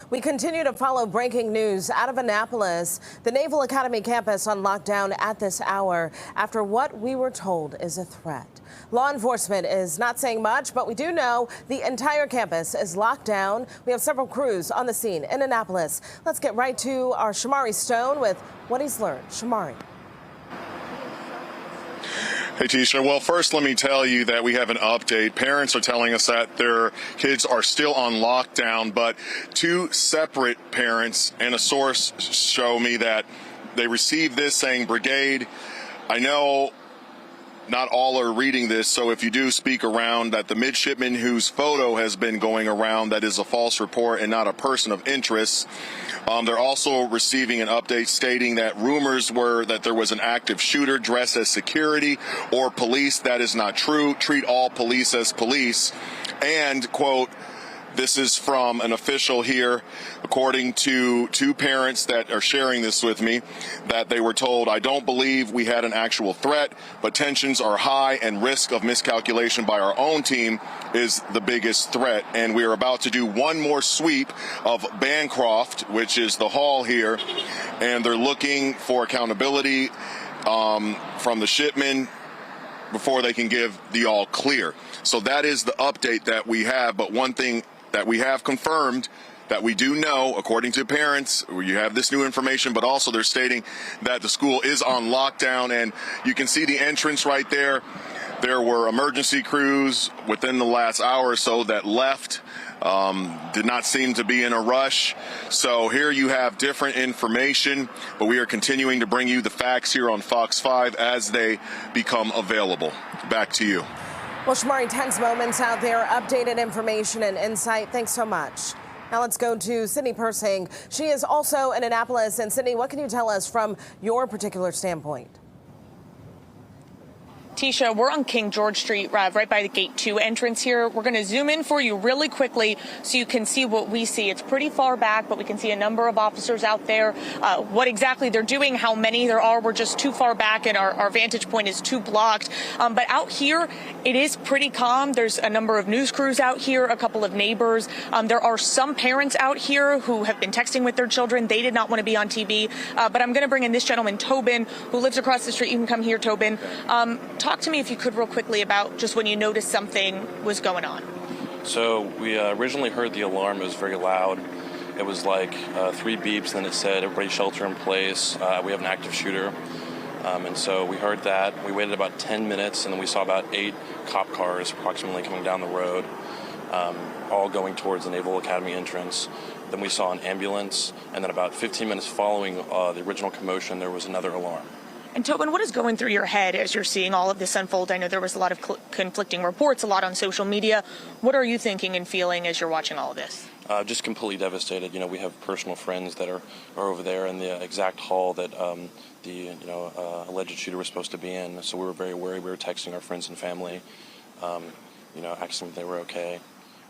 We continue to follow breaking news out of Annapolis. The Naval Academy campus on lockdown at this hour after what we were told is a threat. Law enforcement is not saying much, but we do know the entire campus is locked down. We have several crews on the scene in Annapolis. Let's get right to our Shamari Stone with what he's learned. Shamari. Hey, Tisha. Well, first, let me tell you that we have an update. Parents are telling us that their kids are still on lockdown, but two separate parents and a source show me that they received this saying brigade. I know not all are reading this, so if you do speak around that the midshipman whose photo has been going around, that is a false report and not a person of interest. They're also receiving an update stating that rumors were that there was an active shooter dressed as security or police. That is not true. Treat all police as police. And, quote, this is from an official here, according to two parents that are sharing this with me, that they were told, I don't believe we had an actual threat, but tensions are high and risk of miscalculation by our own team is the biggest threat. And we are about to do one more sweep of Bancroft, which is the hall here, and they're looking for accountability from the shipman before they can give the all clear. So that is the update that we have. But one thing that we have confirmed that we do know, according to parents, you have this new information, but also they're stating that the school is on lockdown, and you can see the entrance right there. There were emergency crews within the last hour or so that left, did not seem to be in a rush. So here you have different information, but we are continuing to bring you the facts here on Fox 5 as they become available. Back to you. Well, Shamari, tense moments out there, updated information and insight. Thanks so much. Now let's go to Sydney Persing. She is also in Annapolis. And Sydney, what can you tell us from your particular standpoint? Tisha, we're on King George Street, right by the Gate 2 entrance here. We're going to zoom in for you really quickly so you can see what we see. It's pretty far back, but we can see a number of officers out there. What exactly they're doing, how many there are, we're just too far back and our vantage point is too blocked. But out here, it is pretty calm. There's a number of news crews out here, a couple of neighbors. There are some parents out here who have been texting with their children. They did not want to be on TV. But I'm going to bring in this gentleman, Tobin, who lives across the street. You can come here, Tobin. Talk to me, if you could, real quickly about just when you noticed something was going on. So we originally heard the alarm. It was very loud. It was like 3 beeps, then it said, everybody shelter in place. We have an active shooter. And so we heard that. We waited about 10 minutes, and then we saw about 8 cop cars approximately coming down the road, all going towards the Naval Academy entrance. Then we saw an ambulance, and then about 15 minutes following the original commotion, there was another alarm. And Tobin, what is going through your head as you're seeing all of this unfold? I know there was a lot of conflicting reports, a lot on social media. What are you thinking and feeling as you're watching all of this? Just completely devastated. You know, we have personal friends that are over there in the exact hall that the alleged shooter was supposed to be in. So we were very worried. We were texting our friends and family, asking if they were okay.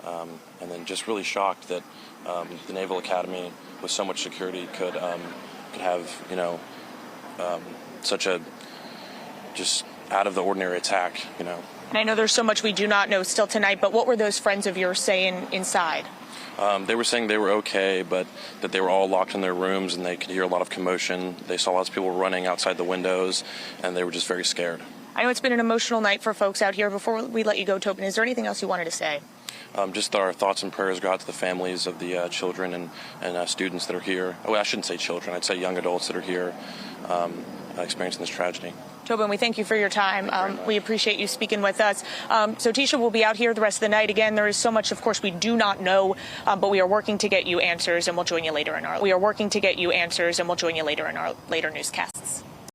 And then just really shocked that the Naval Academy, with so much security, could have, such a just out of the ordinary attack, And I know there's so much we do not know still tonight, but what were those friends of yours saying inside? They were saying they were okay, but that they were all locked in their rooms and they could hear a lot of commotion. They saw lots of people running outside the windows, and they were just very scared. I know it's been an emotional night for folks out here. Before we let you go, Tobin, is there anything else you wanted to say? Just our thoughts and prayers go out to the families of the children and students that are here. Oh, I shouldn't say children. I'd say young adults that are here experiencing this tragedy. Tobin, we thank you for your time. We appreciate you speaking with us. So Tisha will be out here the rest of the night. Again, there is so much, of course, we do not know, but we are working to get you answers, and we'll join you later in our later newscasts.